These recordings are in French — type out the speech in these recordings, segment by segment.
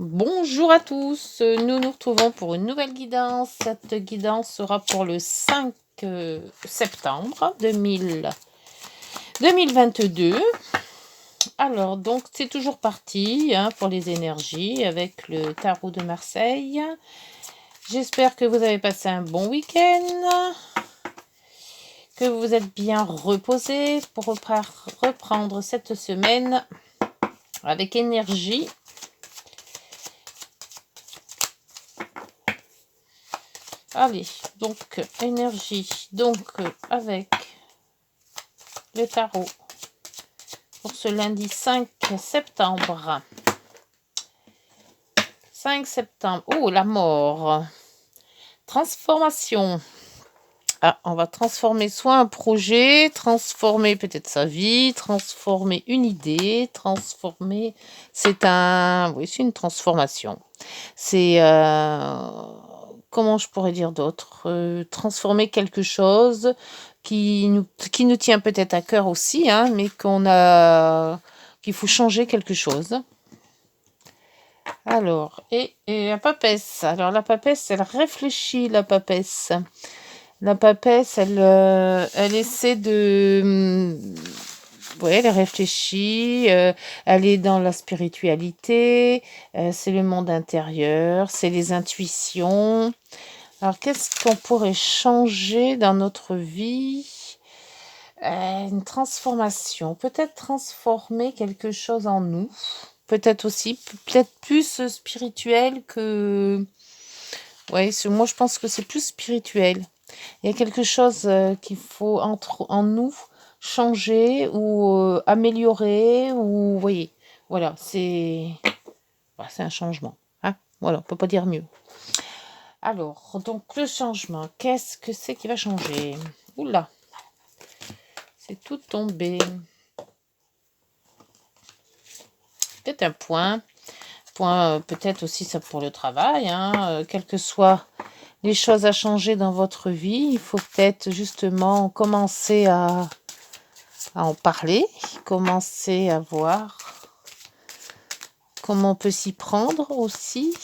Bonjour à tous, nous nous retrouvons pour une nouvelle guidance. Cette guidance sera pour le 5 septembre 2022. Alors, donc, c'est toujours parti pour les énergies avec le tarot de Marseille. J'espère que vous avez passé un bon week-end, que vous vous êtes bien reposé pour reprendre cette semaine avec énergie. Allez, donc énergie, donc avec le tarot pour ce lundi 5 septembre. 5 septembre, oh la mort, transformation. Ah, on va transformer soit un projet, transformer peut-être sa vie, transformer une idée, transformer, c'est une transformation. C'est, comment je pourrais dire d'autre, transformer quelque chose qui nous tient peut-être à cœur aussi, mais qu'il faut changer quelque chose. Alors, et la papesse. Alors, la papesse, elle réfléchit, la papesse. La papesse, elle essaie de... elle réfléchit, elle est dans la spiritualité, c'est le monde intérieur, c'est les intuitions. Alors, qu'est-ce qu'on pourrait changer dans notre vie? Une transformation. Peut-être transformer quelque chose en nous. Peut-être aussi, peut-être plus spirituel que... Oui, moi je pense que c'est plus spirituel. Il y a quelque chose qu'il faut en nous changer ou améliorer ou vous voyez. Voilà, c'est un changement. Voilà, on peut pas dire mieux. Alors, donc le changement, qu'est-ce que c'est qui va changer? Oula, c'est tout tombé. Peut-être un point. Point peut-être aussi ça pour le travail. Quelles que soient les choses à changer dans votre vie, il faut peut-être justement commencer à en parler, commencer à voir comment on peut s'y prendre aussi.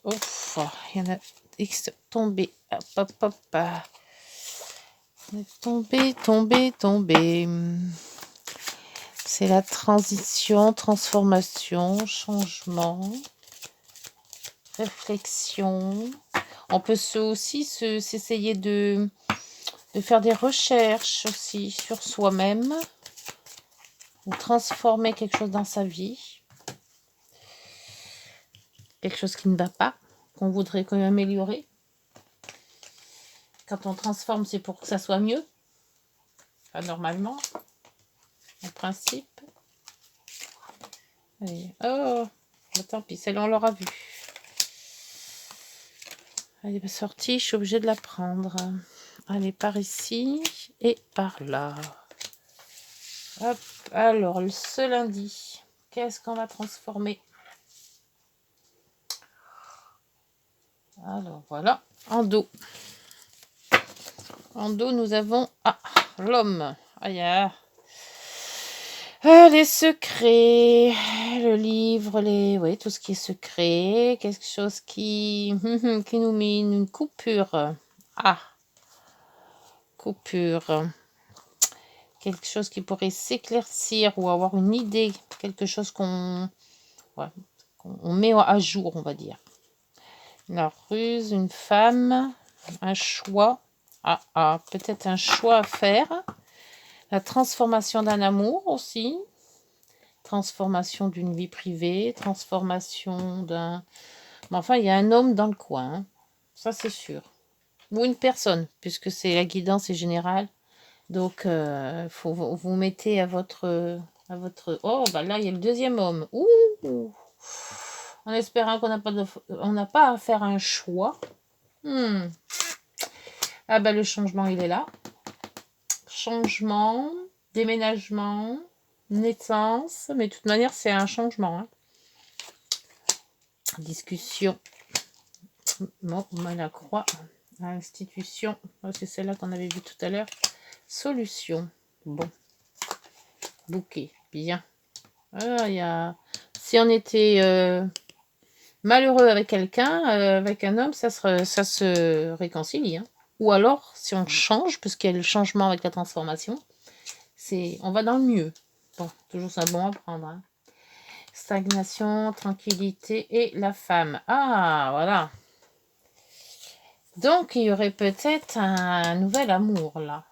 Ouf, il y en a X tombé. Hop, hop, hop. Tombé. C'est la transition, transformation, changement, réflexion. On peut aussi s'essayer de faire des recherches aussi sur soi-même, ou transformer quelque chose dans sa vie, quelque chose qui ne va pas, qu'on voudrait quand même améliorer. Quand on transforme, c'est pour que ça soit mieux. Enfin, normalement, en principe. Allez. Oh, tant pis, celle-là, on l'aura vue. Elle est sortie, je suis obligée de la prendre. Allez, par ici et par là. Hop, alors, ce lundi, qu'est-ce qu'on va transformer? Alors, voilà, en dos. En dos, nous avons l'homme. Les secrets, le livre, tout ce qui est secret, quelque chose qui nous met une coupure. Coupure. Quelque chose qui pourrait s'éclaircir ou avoir une idée, quelque chose qu'on met à jour, on va dire. La ruse, une femme, un choix. Peut-être un choix à faire. La transformation d'un amour aussi. Transformation d'une vie privée. Transformation d'un... Mais enfin, il y a un homme dans le coin. Ça, c'est sûr. Ou une personne, puisque c'est la guidance est générale. Donc, faut vous mettez à votre... Oh, là, il y a le deuxième homme. Ouh. En espérant on n'a pas à faire un choix. Le changement, il est là. Changement, déménagement, naissance. Mais de toute manière, c'est un changement. Discussion. Bon, la croix. Institution. C'est celle-là qu'on avait vue tout à l'heure. Solution. Bon. Bouquet. Bien. Ah, si on était malheureux avec quelqu'un, avec un homme, ça se réconcilie, hein. Ou alors, si on change, parce qu'il y a le changement avec la transformation, on va dans le mieux. Bon, toujours ça bon à prendre, hein. Stagnation, tranquillité et la femme. Ah, voilà. Donc, il y aurait peut-être un nouvel amour, là.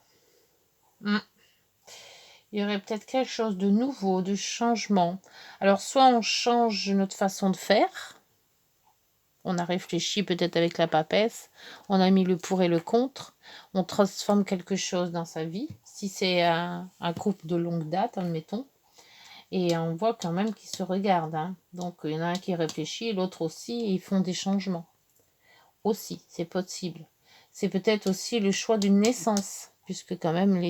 Il y aurait peut-être quelque chose de nouveau, de changement. Alors, soit on change notre façon de faire, on a réfléchi peut-être avec la papesse, on a mis le pour et le contre, on transforme quelque chose dans sa vie, si c'est un couple de longue date, admettons, et on voit quand même qu'ils se regardent, hein. Donc, il y en a un qui réfléchit, l'autre aussi, et ils font des changements. Aussi, c'est possible. C'est peut-être aussi le choix d'une naissance, puisque quand même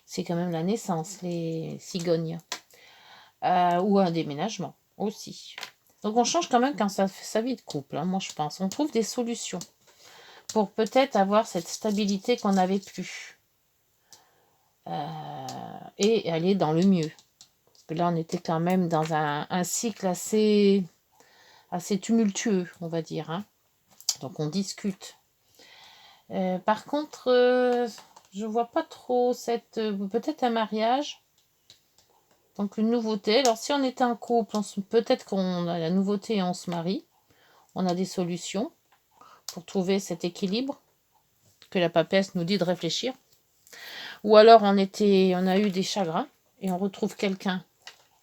c'est quand même la naissance, les cigognes. Ou un déménagement aussi. Donc on change quand même quand ça fait sa vie de couple, hein, moi je pense. On trouve des solutions pour peut-être avoir cette stabilité qu'on n'avait plus. Et aller dans le mieux. Parce que là on était quand même dans un cycle assez tumultueux, on va dire, hein. Donc on discute. Par contre, je vois pas trop peut-être un mariage. Donc une nouveauté. Alors si on était en couple, peut-être qu'on a la nouveauté et on se marie. On a des solutions pour trouver cet équilibre que la papesse nous dit de réfléchir. Ou alors on a eu des chagrins et on retrouve quelqu'un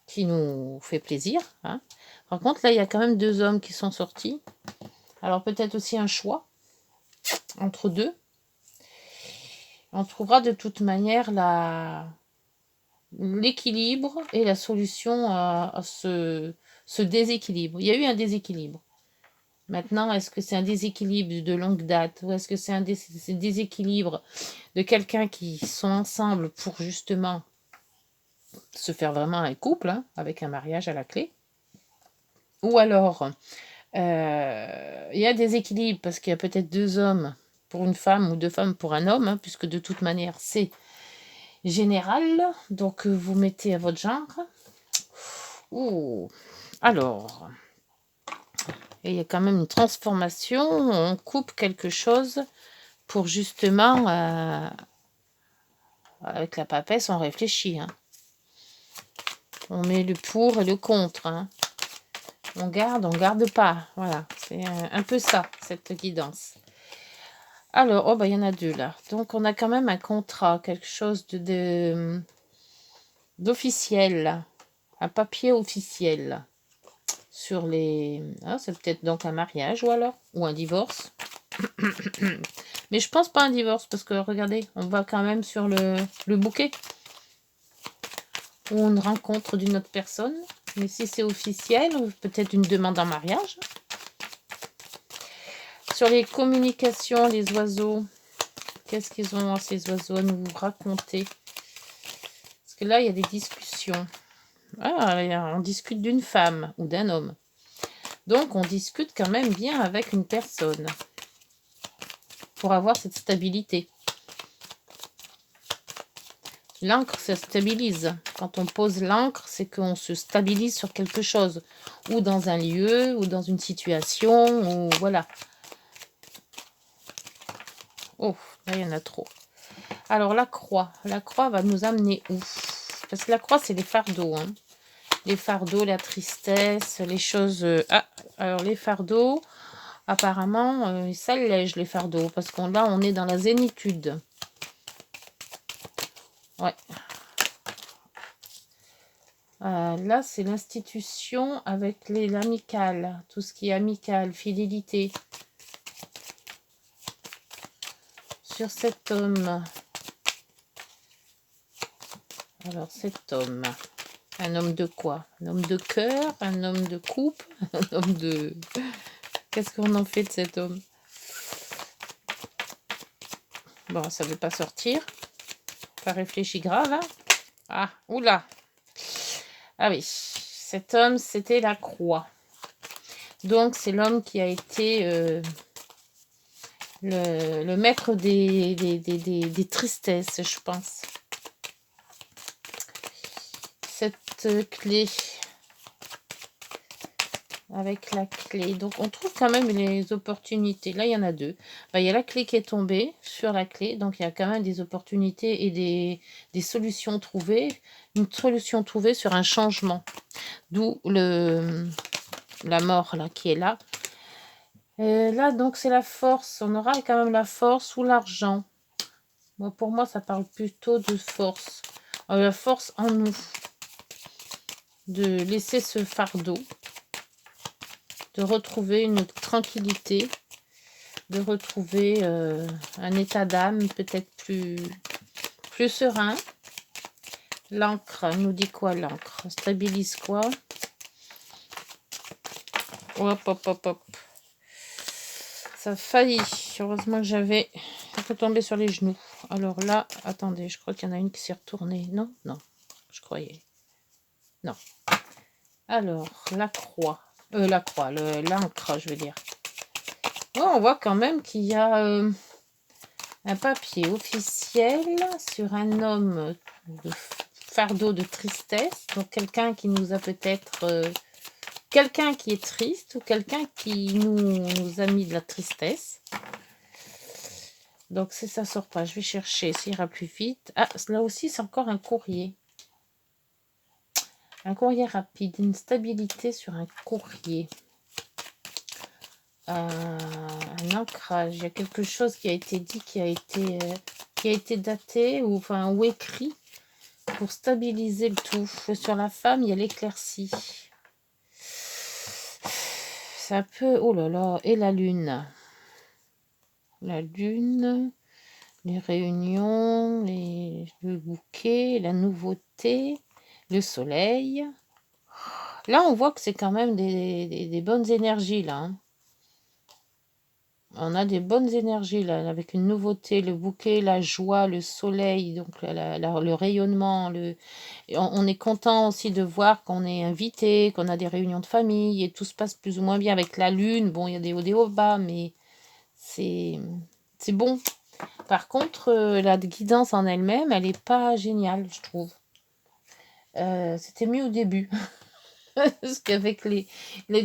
qui nous fait plaisir, hein. Par contre, là, il y a quand même 2 hommes qui sont sortis. Alors peut-être aussi un choix entre deux. On trouvera de toute manière l'équilibre et la solution à ce déséquilibre. Il y a eu un déséquilibre. Maintenant, est-ce que c'est un déséquilibre de longue date ou est-ce que c'est un déséquilibre de quelqu'un qui sont ensemble pour justement se faire vraiment un couple, hein, avec un mariage à la clé? Ou alors, il y a des équilibres parce qu'il y a peut-être 2 hommes pour une femme ou 2 femmes pour un homme, hein, puisque de toute manière, c'est général. Donc, vous mettez à votre genre. Ouh. Alors, il y a quand même une transformation. On coupe quelque chose pour justement, avec la papesse, on réfléchit, hein. On met le pour et le contre, hein. On garde pas. Voilà, c'est un peu ça, cette guidance. Alors, oh bah il y en a 2 là. Donc on a quand même un contrat, quelque chose d'officiel, un papier officiel sur les... Ah, c'est peut-être donc un mariage ou un divorce. Mais je pense pas un divorce parce que regardez, on va quand même sur le bouquet ou une rencontre d'une autre personne. Mais si c'est officiel, peut-être une demande en mariage. Sur les communications, les oiseaux, qu'est-ce qu'ils ont, ces oiseaux, à nous raconter? Parce que là, il y a des discussions. Ah, on discute d'une femme ou d'un homme. Donc, on discute quand même bien avec une personne pour avoir cette stabilité. L'encre, ça stabilise. Quand on pose l'encre, c'est qu'on se stabilise sur quelque chose. Ou dans un lieu, ou dans une situation, ou voilà. Oh, là, il y en a trop. Alors, la croix. La croix va nous amener où? Parce que la croix, c'est les fardeaux, hein. Les fardeaux, la tristesse, les choses... Ah, alors les fardeaux, apparemment, ils s'allègent les fardeaux. Parce qu'on là, on est dans la zénitude. Ouais. Là, c'est l'institution avec l'amical. Tout ce qui est amical, fidélité. Sur cet homme. Alors, cet homme. Un homme de quoi? Un homme de cœur? Un homme de couple? Un homme de... Qu'est-ce qu'on en fait de cet homme? Bon, ça ne veut pas sortir. Pas réfléchi grave, hein? Ah, oula! Ah oui, cet homme, c'était la croix. Donc, c'est l'homme qui a été le maître des tristesses, je pense. cette clé. Avec la clé. Donc, on trouve quand même les opportunités. Là, il y en a deux. Il y a la clé qui est tombée sur la clé. Donc, il y a quand même des opportunités et des solutions trouvées. Une solution trouvée sur un changement. D'où la mort là qui est là. Et là, donc, c'est la force. On aura quand même la force ou l'argent. Bon, pour moi, ça parle plutôt de force. La force en nous. De laisser ce fardeau. De retrouver une tranquillité. De retrouver un état d'âme peut-être plus serein. L'encre, nous dit quoi l'encre? Stabilise quoi? Hop, hop, hop, hop. Ça a failli. Heureusement que j'avais un peu tombé sur les genoux. Alors là, attendez, je crois qu'il y en a une qui s'est retournée. Non, non, je croyais. Non. Alors, la croix. L'encre, je veux dire. Oh, on voit quand même qu'il y a un papier officiel sur un homme de fardeau de tristesse. Donc, quelqu'un qui nous a peut-être... quelqu'un qui est triste ou quelqu'un qui nous a mis de la tristesse. Donc, si ça sort pas, je vais chercher, ça ira plus vite. Ah, là aussi, c'est encore un courrier. Un courrier rapide, une stabilité sur un courrier. Un ancrage, il y a quelque chose qui a été dit, qui a été daté ou écrit pour stabiliser le tout. Sur la femme, il y a l'éclaircie. Ça peut... Oh là là, et la lune. La lune, les réunions, le bouquet, la nouveauté, le soleil. Là, on voit que c'est quand même des bonnes énergies, là. Hein. On a des bonnes énergies, là, avec une nouveauté, le bouquet, la joie, le soleil, donc le rayonnement. On est content aussi de voir qu'on est invité, qu'on a des réunions de famille, et tout se passe plus ou moins bien avec la lune. Bon, il y a des hauts, des hauts bas, mais c'est bon. Par contre, la guidance en elle-même, elle n'est pas géniale, je trouve. C'était mieux au début. Parce qu'avec le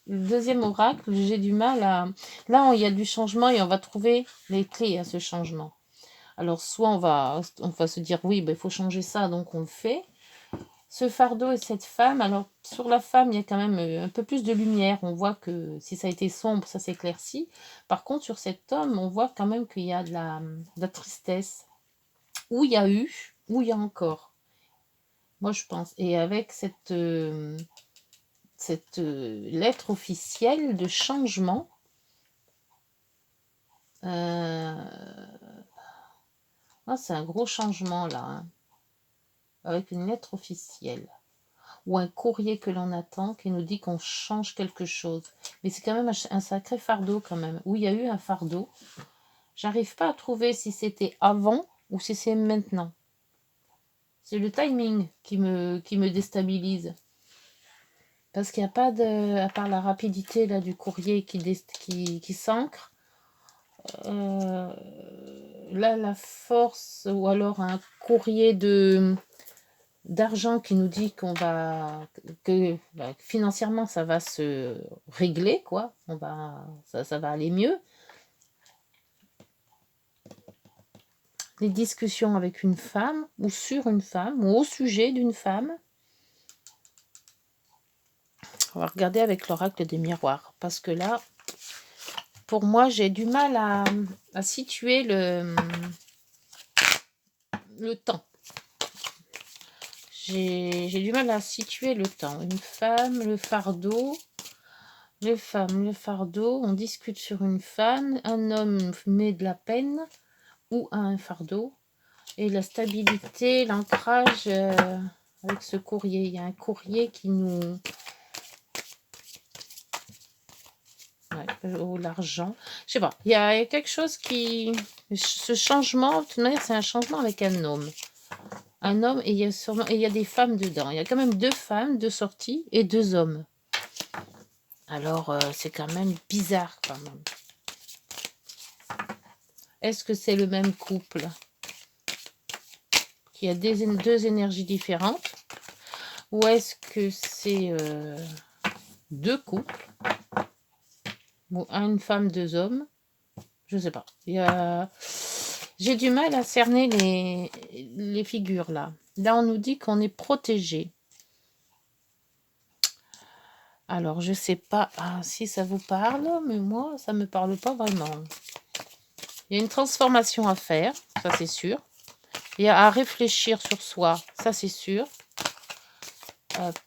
deuxième oracle, j'ai du mal à... Là, il y a du changement et on va trouver les clés à ce changement. Alors, soit on va se dire, oui, il faut changer ça, donc on le fait. Ce fardeau et cette femme, alors sur la femme, il y a quand même un peu plus de lumière. On voit que si ça a été sombre, ça s'éclaircit. Par contre, sur cet homme, on voit quand même qu'il y a de la tristesse. Où il y a eu, où il y a encore. Moi, je pense. Et avec cette lettre officielle de changement, c'est un gros changement là. Hein. Avec une lettre officielle. Ou un courrier que l'on attend qui nous dit qu'on change quelque chose. Mais c'est quand même un sacré fardeau quand même. Où il y a eu un fardeau. J'arrive pas à trouver si c'était avant ou si c'est maintenant. C'est le timing qui me déstabilise. Parce qu'il n'y a pas de... À part la rapidité là, du courrier qui s'ancre. Là, la force ou alors un courrier d'argent qui nous dit que financièrement ça va se régler quoi, ça va aller mieux. Les discussions avec une femme ou sur une femme ou au sujet d'une femme. On va regarder avec l'oracle des miroirs parce que là pour moi j'ai du mal à situer le temps. J'ai du mal à situer le temps. Une femme, le fardeau. Les femmes, le fardeau. On discute sur une femme. Un homme met de la peine ou a un fardeau. Et la stabilité, l'ancrage avec ce courrier. Il y a un courrier qui nous... ou l'argent. Je sais pas. Il y a quelque chose qui... Ce changement, de toute manière, c'est un changement avec un homme. Un homme et il y a des femmes dedans. Il y a quand même 2 femmes, 2 sorties et 2 hommes. Alors, c'est quand même bizarre quand même. Est-ce que c'est le même couple qu'il y a deux énergies différentes? Ou est-ce que c'est deux couples? Ou une femme, deux hommes? Je sais pas. J'ai du mal à cerner les figures là. Là, on nous dit qu'on est protégé. Alors, je sais pas si ça vous parle, mais moi, ça me parle pas vraiment. Il y a une transformation à faire, ça c'est sûr. Il y a à réfléchir sur soi, ça c'est sûr.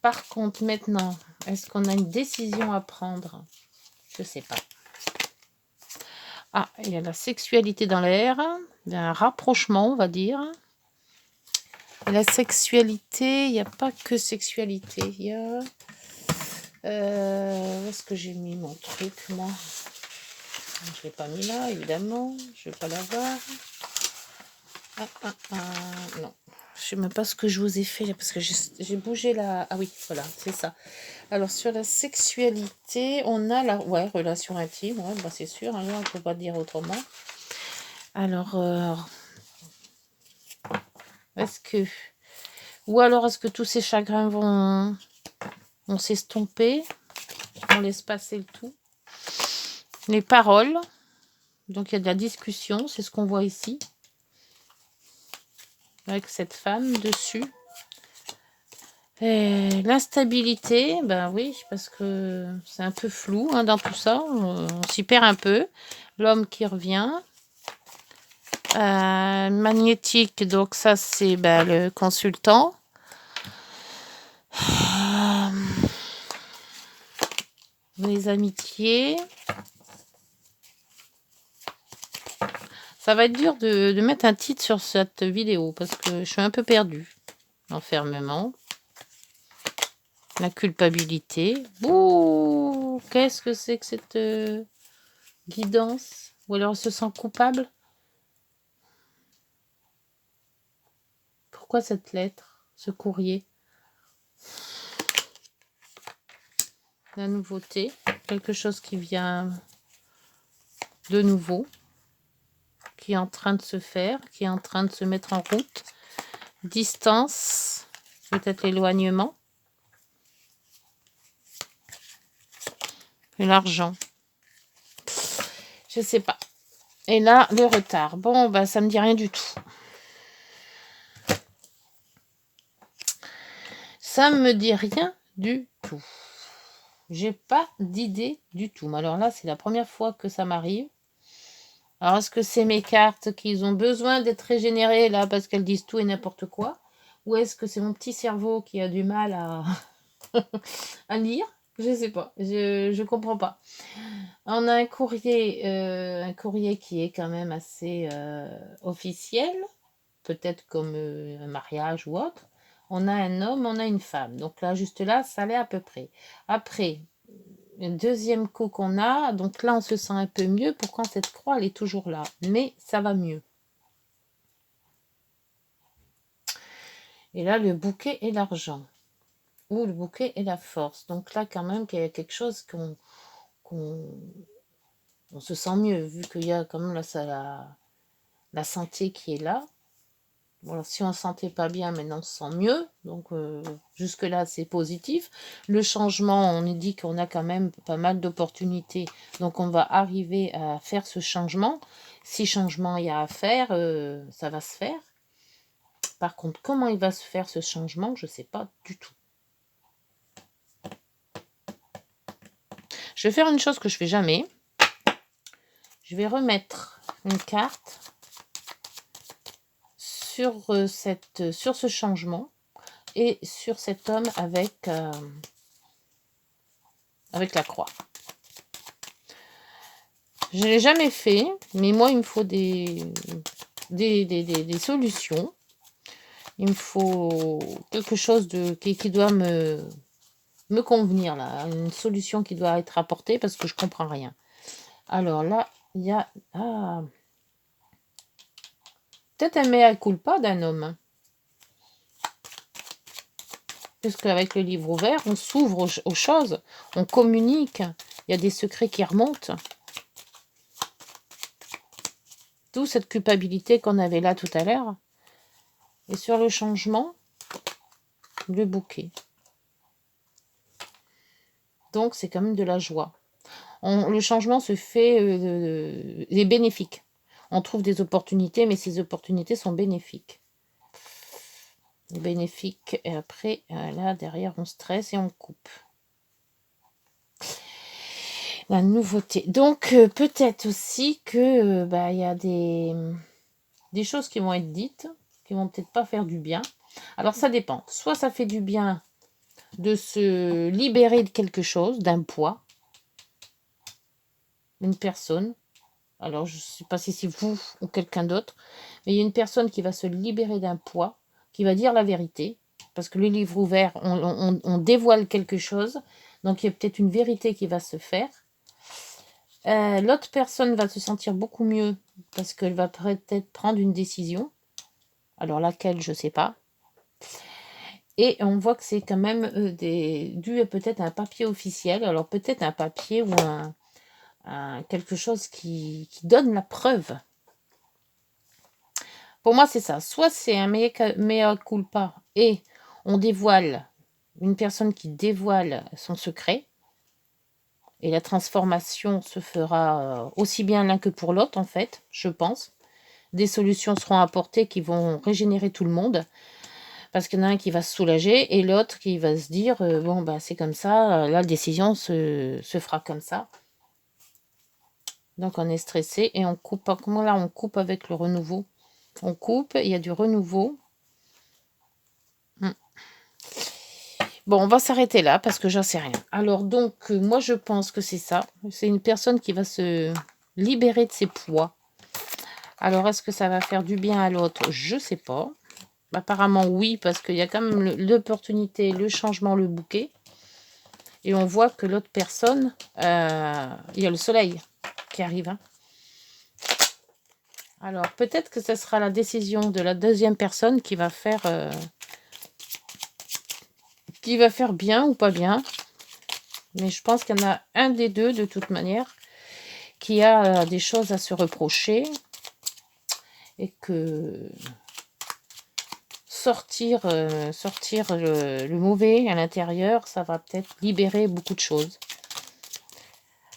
Par contre, maintenant, est-ce qu'on a une décision à prendre? Je sais pas. Ah, il y a la sexualité dans l'air. Il y a un rapprochement, on va dire. Et la sexualité, il n'y a pas que sexualité. Il y a... où est-ce que j'ai mis mon truc, moi? Je ne l'ai pas mis là, évidemment. Je ne vais pas l'avoir. Non. Je ne sais même pas ce que je vous ai fait là, parce que j'ai bougé la... Ah oui, voilà, c'est ça. Alors, sur la sexualité, on a la relation intime. Ouais, bah, c'est sûr, hein, on ne peut pas dire autrement. Alors, est-ce que... Ou alors, est-ce que tous ces chagrins vont s'estomper? On laisse passer le tout. Les paroles. Donc, il y a de la discussion. C'est ce qu'on voit ici. Avec cette femme dessus. Et l'instabilité, ben oui, parce que c'est un peu flou hein, dans tout ça. On s'y perd un peu. L'homme qui revient. Magnétique, donc ça, c'est le consultant. Les amitiés. Ça va être dur de mettre un titre sur cette vidéo parce que je suis un peu perdue. L'enfermement. La culpabilité. Ouh, qu'est-ce que c'est que cette guidance? Ou alors elle se sent coupable? Pourquoi cette lettre? Ce courrier? La nouveauté. Quelque chose qui vient de nouveau. Qui est en train de se faire. Qui est en train de se mettre en route. Distance. Peut-être l'éloignement. Et l'argent. Je sais pas. Et là, le retard. Bon, bah, ça me dit rien du tout. Ça me dit rien du tout. J'ai pas d'idée du tout. Mais alors là, c'est la première fois que ça m'arrive. Alors, est-ce que c'est mes cartes qui ont besoin d'être régénérées là parce qu'elles disent tout et n'importe quoi? Ou est-ce que c'est mon petit cerveau qui a du mal à lire? Je sais pas. Je comprends pas. On a un courrier qui est quand même assez officiel. Peut-être comme un mariage ou autre. On a un homme, on a une femme. Donc là, juste là, ça l'est à peu près. Après, le deuxième coup qu'on a, donc là, on se sent un peu mieux. Pourquoi cette croix, elle est toujours là? Mais ça va mieux. Et là, le bouquet et l'argent. Ou le bouquet et la force. Donc là, quand même, qu'il y a quelque chose qu'on se sent mieux, vu qu'il y a quand même la santé qui est là. Bon, si on ne se sentait pas bien, maintenant on se sent mieux. Donc jusque-là, c'est positif. Le changement, on dit qu'on a quand même pas mal d'opportunités. Donc on va arriver à faire ce changement. Si changement il y a à faire, ça va se faire. Par contre, comment il va se faire ce changement, je ne sais pas du tout. Je vais faire une chose que je ne fais jamais. Je vais remettre une carte sur ce changement et sur cet homme avec la croix. Je ne l'ai jamais fait, mais moi, il me faut des solutions. Il me faut quelque chose qui doit me convenir, là. Une solution qui doit être apportée parce que je ne comprends rien. Alors là, il y a... peut-être un mea culpa d'un homme. Parce qu'avec le livre ouvert, on s'ouvre aux choses, on communique, il y a des secrets qui remontent. D'où cette culpabilité qu'on avait là tout à l'heure. Et sur le changement, le bouquet. Donc, c'est quand même de la joie. Le changement se fait, est bénéfique. On trouve des opportunités, mais ces opportunités sont bénéfiques. Bénéfiques. Et après, là, derrière, on stresse et on coupe. La nouveauté. Donc, peut-être aussi que il y a des choses qui vont être dites, qui vont peut-être pas faire du bien. Alors, ça dépend. Soit ça fait du bien de se libérer de quelque chose, d'un poids, une personne. Alors, je ne sais pas si c'est vous ou quelqu'un d'autre, mais il y a une personne qui va se libérer d'un poids, qui va dire la vérité, parce que le livre ouvert, on dévoile quelque chose, donc il y a peut-être une vérité qui va se faire. L'autre personne va se sentir beaucoup mieux, parce qu'elle va peut-être prendre une décision, alors laquelle, je ne sais pas. Et on voit que c'est quand même dû à peut-être un papier officiel, alors peut-être un papier ou quelque chose qui donne la preuve. Pour moi, c'est ça. Soit c'est un mea culpa et on dévoile, une personne qui dévoile son secret, et la transformation se fera aussi bien l'un que pour l'autre, en fait, je pense. Des solutions seront apportées qui vont régénérer tout le monde, parce qu'il y en a un qui va se soulager et l'autre qui va se dire bon, c'est comme ça, la décision se fera comme ça. Donc on est stressé et on coupe. Comment là on coupe avec le renouveau? On coupe, il y a du renouveau. Bon, on va s'arrêter là parce que j'en sais rien. Alors donc, moi je pense que c'est ça. C'est une personne qui va se libérer de ses poids. Alors, est-ce que ça va faire du bien à l'autre? Je sais pas. Apparemment oui, parce qu'il y a quand même l'opportunité, le changement, le bouquet. Et on voit que l'autre personne, il y a le soleil qui arrive. Hein. Alors, peut-être que ce sera la décision de la deuxième personne qui va faire bien ou pas bien. Mais je pense qu'il y en a un des deux, de toute manière, qui a des choses à se reprocher. Et que sortir le mauvais à l'intérieur, ça va peut-être libérer beaucoup de choses.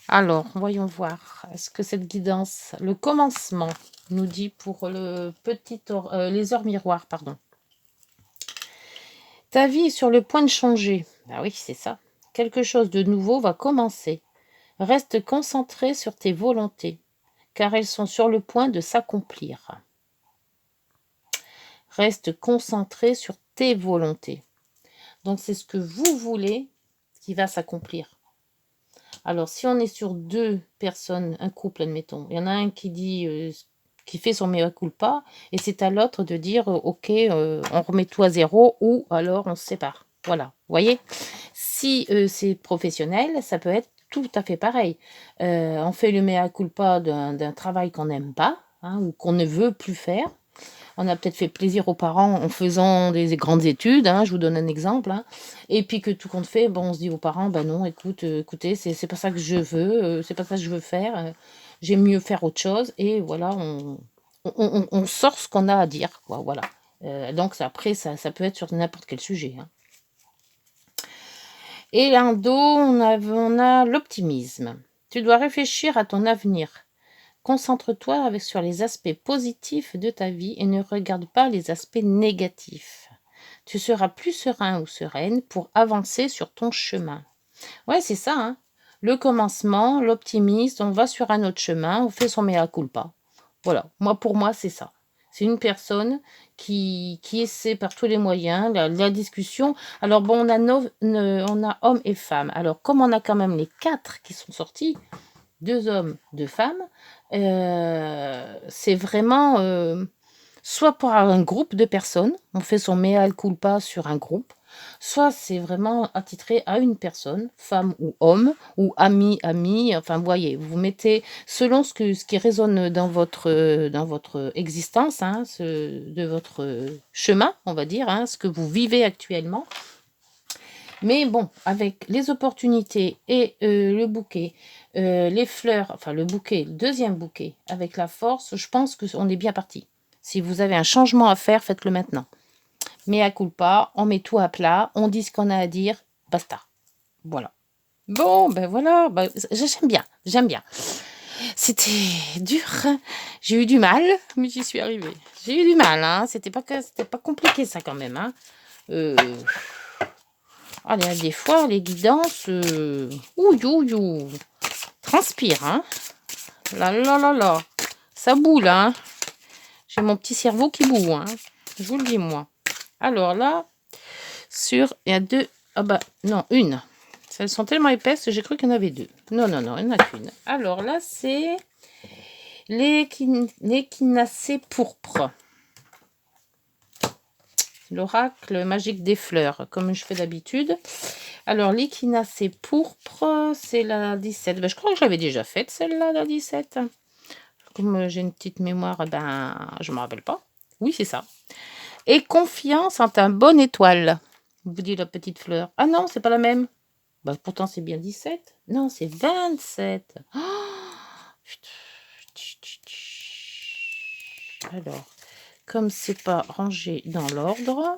Alors, voyons voir. Est-ce que cette guidance, le commencement, nous dit pour le les heures miroirs, pardon. Ta vie est sur le point de changer. Ah oui, c'est ça. Quelque chose de nouveau va commencer. Reste concentré sur tes volontés, car elles sont sur le point de s'accomplir. Reste concentré sur tes volontés. Donc, c'est ce que vous voulez qui va s'accomplir. Alors, si on est sur deux personnes, un couple, admettons, il y en a un qui dit, qui fait son mea culpa, et c'est à l'autre de dire, ok, on remet tout à zéro, ou alors on se sépare. Voilà, vous voyez. Si c'est professionnel, ça peut être tout à fait pareil. On fait le mea culpa d'un travail qu'on n'aime pas, hein, ou qu'on ne veut plus faire. On a peut-être fait plaisir aux parents en faisant des grandes études, hein, je vous donne un exemple, hein, et puis que tout compte fait, on se dit aux parents, non, écoutez, c'est pas ça que je veux, c'est pas ça que je veux faire, j'aime mieux faire autre chose, et voilà, on sort ce qu'on a à dire, quoi, voilà. Donc après, ça peut être sur n'importe quel sujet. Hein. Et l'Indo, on a l'optimisme. Tu dois réfléchir à ton avenir. Concentre-toi sur les aspects positifs de ta vie et ne regarde pas les aspects négatifs. Tu seras plus serein ou sereine pour avancer sur ton chemin. Ouais, c'est ça, hein. Le commencement, l'optimisme, on va sur un autre chemin, on fait son mea culpa. Voilà, pour moi, c'est ça. C'est une personne qui essaie par tous les moyens, la discussion. Alors bon, on a hommes et femmes. Alors comme on a quand même les 4 qui sont sortis, 2 hommes, 2 femmes, c'est vraiment soit pour un groupe de personnes, on fait son mea culpa sur un groupe, soit c'est vraiment attitré à une personne, femme ou homme, ou ami, enfin vous voyez, vous mettez selon ce qui résonne dans votre existence, hein, de votre chemin, on va dire, hein, ce que vous vivez actuellement. Mais bon, avec les opportunités et le bouquet, les fleurs, enfin le bouquet, le deuxième bouquet, avec la force, je pense qu'on est bien parti. Si vous avez un changement à faire, faites-le maintenant. mea culpa, on met tout à plat, on dit ce qu'on a à dire, basta. Voilà. Bon, ben voilà, ben, j'aime bien. C'était dur, hein. J'ai eu du mal, mais j'y suis arrivée. J'ai eu du mal, hein. C'était pas compliqué ça quand même, hein. Allez, des fois, les guidances, ouh, transpire, hein. Là, ça boule, hein. J'ai mon petit cerveau qui boue, hein. Je vous le dis, moi. Alors là, il y a deux, ah bah, non, une. Elles sont tellement épaisses que j'ai cru qu'il y en avait deux. Non, il n'y en a qu'une. Alors là, c'est l'échinacée pourpre. L'oracle magique des fleurs, comme je fais d'habitude. Alors, l'échinacée pourpre, c'est la 17. Ben, je crois que je l'avais déjà faite, celle-là, la 17. Comme j'ai une petite mémoire, ben, je ne me rappelle pas. Oui, c'est ça. Et confiance en un bon étoile, vous dit la petite fleur. Ah non, c'est pas la même. Bah, pourtant, c'est bien 17. Non, c'est 27. Oh, alors, comme c'est pas rangé dans l'ordre,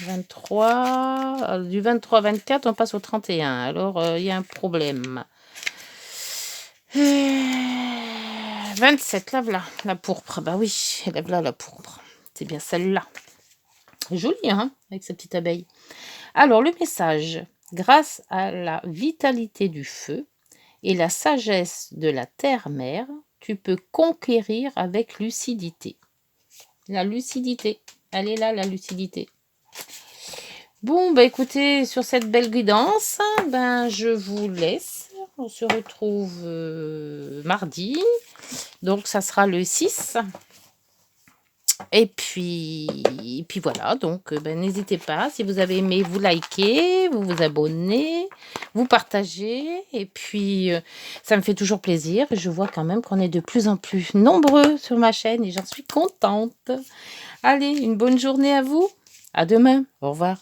23, du 23 24, on passe au 31. Alors, il y a un problème. 27, là, voilà, la pourpre. Bah oui, là, voilà la pourpre. C'est bien celle-là. Jolie, hein, avec sa petite abeille. Alors, le message. Grâce à la vitalité du feu et la sagesse de la terre-mère, tu peux conquérir avec lucidité. La lucidité. Elle est là, la lucidité. Bon, bah écoutez, sur cette belle guidance, ben je vous laisse. On se retrouve mardi. Donc, ça sera le 6. Et puis voilà, donc ben, n'hésitez pas, si vous avez aimé, vous likez, vous vous abonnez, vous partagez, et puis ça me fait toujours plaisir. Je vois quand même qu'on est de plus en plus nombreux sur ma chaîne et j'en suis contente. Allez, une bonne journée à vous, à demain, au revoir.